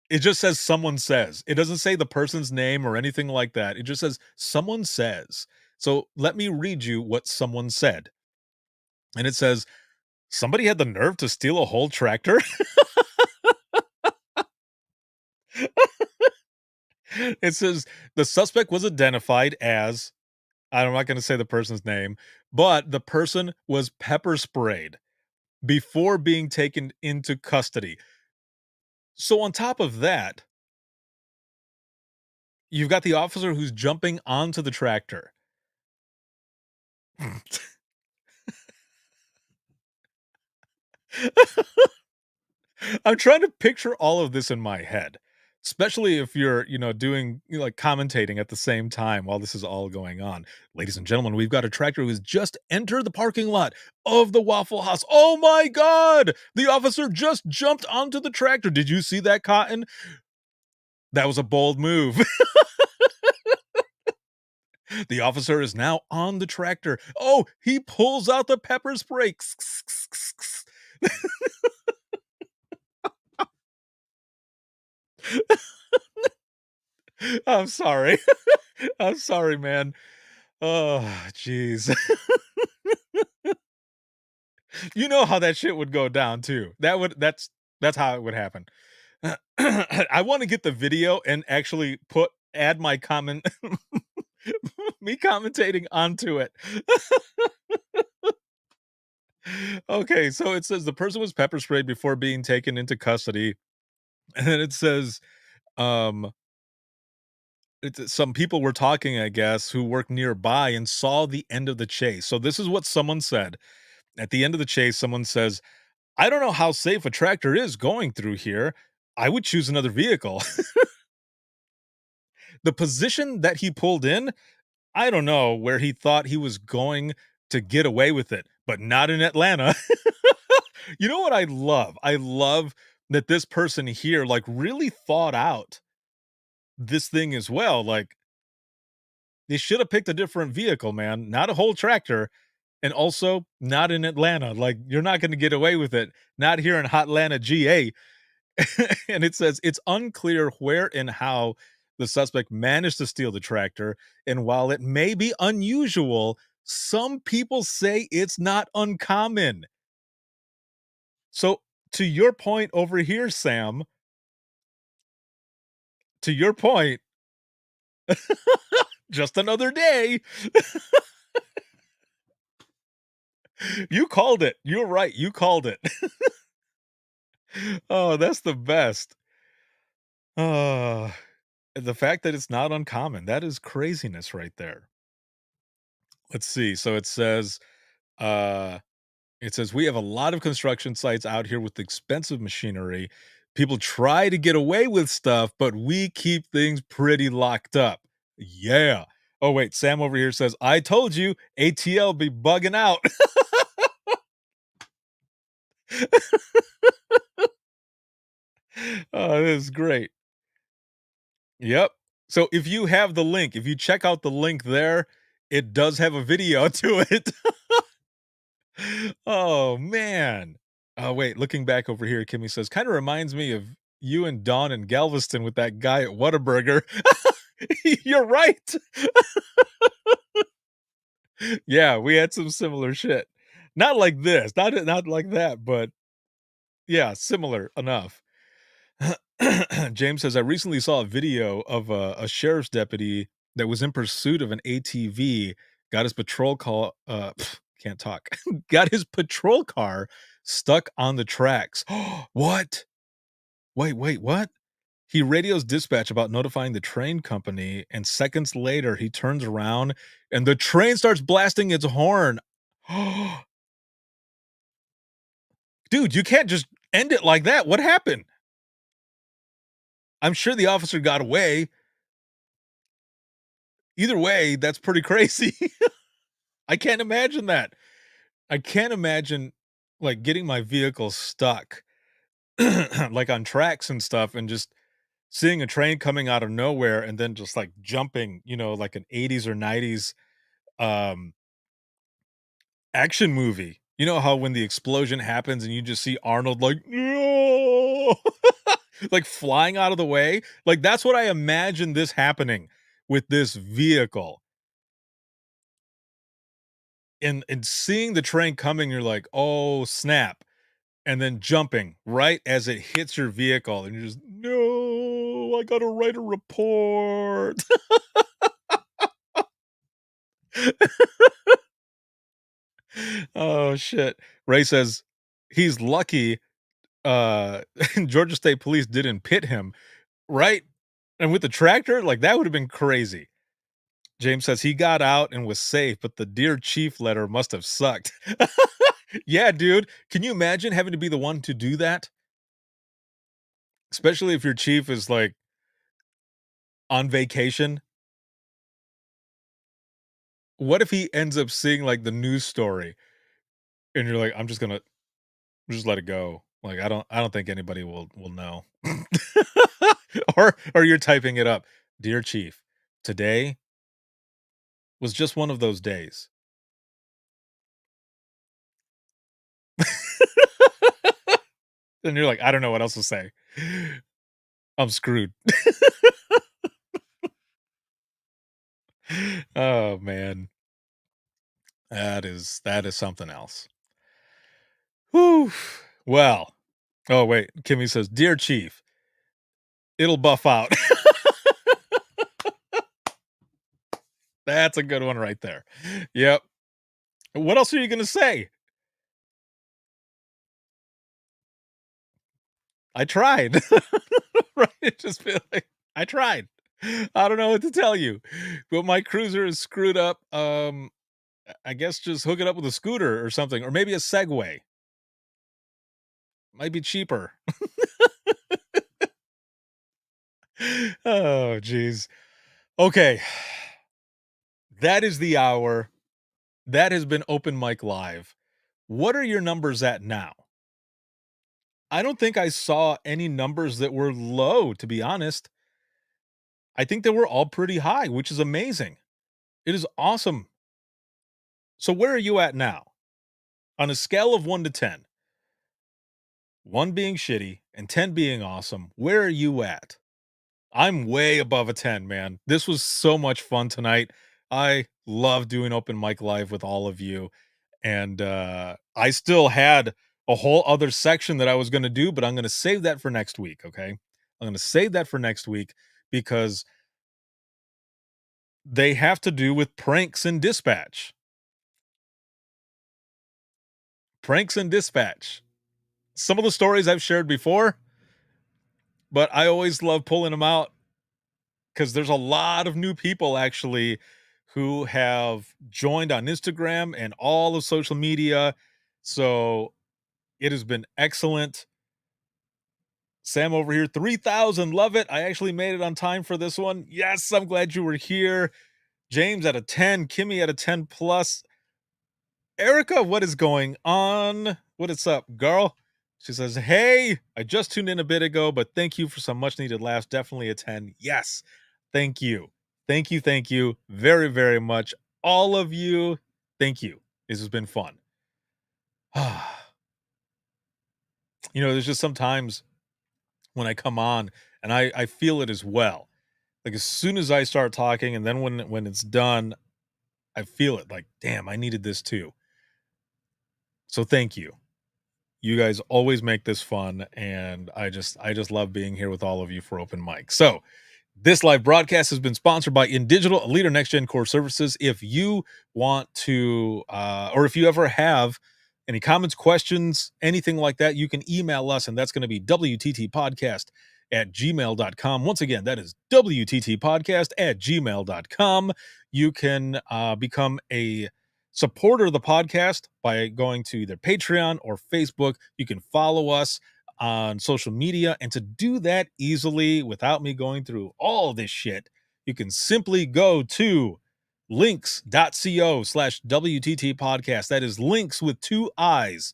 It just says someone says. It doesn't say the person's name or anything like that. It just says someone says. So let me read you what someone said. And it says, somebody had the nerve to steal a whole tractor. It says the suspect was identified as, I'm not going to say the person's name, but the person was pepper sprayed before being taken into custody. So on top of that, you've got the officer who's jumping onto the tractor. I'm trying to picture all of this in my head, especially if you're, doing, like commentating at the same time while this is all going on. Ladies and gentlemen, we've got a tractor who has just entered the parking lot of the Waffle House. Oh my God! The officer just jumped onto the tractor. Did you see that, Cotton? That was a bold move. The officer is now on the tractor. Oh, he pulls out the pepper spray. I'm sorry. I'm sorry, man. Oh, jeez. You know how that shit would go down too. That's how it would happen. I want to get the video and actually add my comment me commentating onto it. Okay, so it says the person was pepper sprayed before being taken into custody. And then it says um some people were talking, I guess, who worked nearby and saw the end of the chase. So this is what someone said. At the end of the chase, someone says, I don't know how safe a tractor is going through here. I would choose another vehicle. The position that he pulled in, I don't know where he thought he was going to get away with it, but not in Atlanta. You know what I love? I love that this person here, like, really thought out this thing as well. Like, they should have picked a different vehicle, man, not a whole tractor. And also not in Atlanta. Like, you're not going to get away with it. Not here in Hotlanta, GA. And it says it's unclear where and how the suspect managed to steal the tractor. And while it may be unusual, some people say it's not uncommon. So, to your point over here, Sam, to your point, just another day. You called it. You're right. You called it. Oh, that's the best. Oh, the fact that it's not uncommon, that is craziness right there. Let's see. So uh, it says we have a lot of construction sites out here with expensive machinery. People try to get away with stuff, but we keep things pretty locked up. Yeah. Oh, wait. Sam over here says, I told you ATL be bugging out. Oh, this is great. Yep. So if you have the link, if you check out the link there, it does have a video to it. Oh, man. Oh, wait, looking back over here, Kimmy says, "Kinda reminds me of you and Dawn in Galveston with that guy at Whataburger." You're right. Yeah, we had some similar shit. Not like this, not like that, but yeah, similar enough. James says, "I recently saw a video of a sheriff's deputy that was in pursuit of an ATV, got his patrol call can't talk. Got his patrol car stuck on the tracks." What? Wait, what? He radios dispatch about notifying the train company, and seconds later, he turns around and the train starts blasting its horn. Dude, you can't just end it like that. What happened? I'm sure the officer got away. Either way, that's pretty crazy. I can't imagine that. I can't imagine, like, getting my vehicle stuck, like, on tracks and stuff and just seeing a train coming out of nowhere and then just like jumping, like an 80s or 90s um action movie. You know how when the explosion happens and you just see Arnold like, no, like flying out of the way? Like that's what I imagine this happening with this vehicle. And seeing the train coming, you're like, oh snap. And then jumping right as it hits your vehicle, and you're just, no, I gotta write a report. Oh shit. Ray says he's lucky Georgia State Police didn't pit him, right? And with the tractor, like that would have been crazy. James says he got out and was safe, but the Dear Chief letter must have sucked. Yeah, dude. Can you imagine having to be the one to do that? Especially if your chief is like on vacation. What if he ends up seeing like the news story and you're like, I'm just gonna just let it go. Like I don't think anybody will know. Or you're typing it up. Dear Chief, today was just one of those days. And you're like, I don't know what else to say. I'm screwed. Oh man. That is something else. Whew. Well, oh wait, Kimmy says, Dear Chief, it'll buff out. That's a good one right there. Yep. What else are you gonna say? I tried. Right? Just feel like I tried. I don't know what to tell you. But my cruiser is screwed up. I guess just hook it up with a scooter or something, or maybe a Segway. Might be cheaper. Oh, geez. Okay. That is the hour. That has been Open Mic Live. What are your numbers at now? I don't think I saw any numbers that were low, to be honest. I think they were all pretty high, which is amazing. It is awesome. So where are you at now? On a scale of 1 to 10, 1 being shitty and 10 being awesome, where are you at? I'm way above a 10, man. This was so much fun tonight. I love doing Open Mic Live with all of you. And I still had a whole other section that I was going to do, but I'm going to save that for next week, okay? I'm going to save that for next week because they have to do with pranks and dispatch. Pranks and dispatch. Some of the stories I've shared before, but I always love pulling them out because there's a lot of new people actually who have joined on Instagram and all of social media. So it has been excellent. Sam over here, 3,000. Love it. I actually made it on time for this one. Yes, I'm glad you were here. James at a 10. Kimmy at a 10 plus. Erica, what is going on? What is up, girl? She says, hey, I just tuned in a bit ago, but thank you for some much needed laughs. Definitely a 10. Yes. Thank you. Thank you. Thank you very, very much. All of you. Thank you. This has been fun. There's just sometimes when I come on and I feel it as well. Like as soon as I start talking and then when it's done, I feel it like, damn, I needed this too. So thank you. You guys always make this fun, and I just love being here with all of you for Open Mic. So this live broadcast has been sponsored by InDigital, a leader next gen core services. If you want to, or if you ever have any comments, questions, anything like that, you can email us, and that's going to be wttpodcast@gmail.com. Once again, that is wttpodcast@gmail.com. You can become a supporter of the podcast by going to either Patreon or Facebook. You can follow us on social media, and to do that easily without me going through all this shit, you can simply go to links.co/WTT podcast. That is links with 2 I's.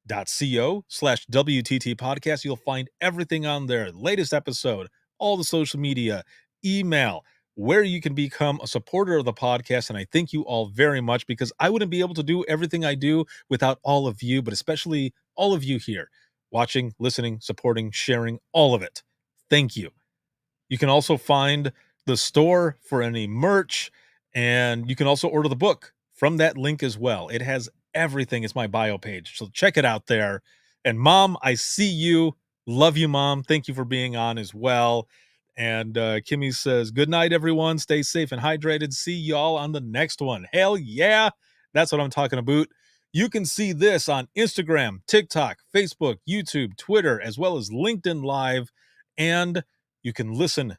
.co/WTT podcast. You'll find everything on there. Latest episode, all the social media, email, where you can become a supporter of the podcast. And I thank you all very much, because I wouldn't be able to do everything I do without all of you, but especially all of you here watching, listening, supporting, sharing, all of it. Thank you. You can also find the store for any merch, and you can also order the book from that link as well. It has everything. It's my bio page. So check it out there. And Mom, I see you. Love you, Mom. Thank you for being on as well. And Kimmy says, good night, everyone. Stay safe and hydrated. See y'all on the next one. Hell yeah. That's what I'm talking about. You can see this on Instagram, TikTok, Facebook, YouTube, Twitter, as well as LinkedIn Live. And you can listen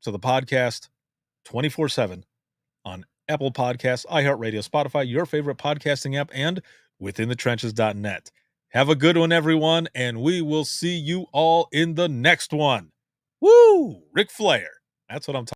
to the podcast 24/7 on Apple Podcasts, iHeartRadio, Spotify, your favorite podcasting app, and withinthetrenches.net. Have a good one, everyone, and we will see you all in the next one. Woo! Ric Flair. That's what I'm talking about.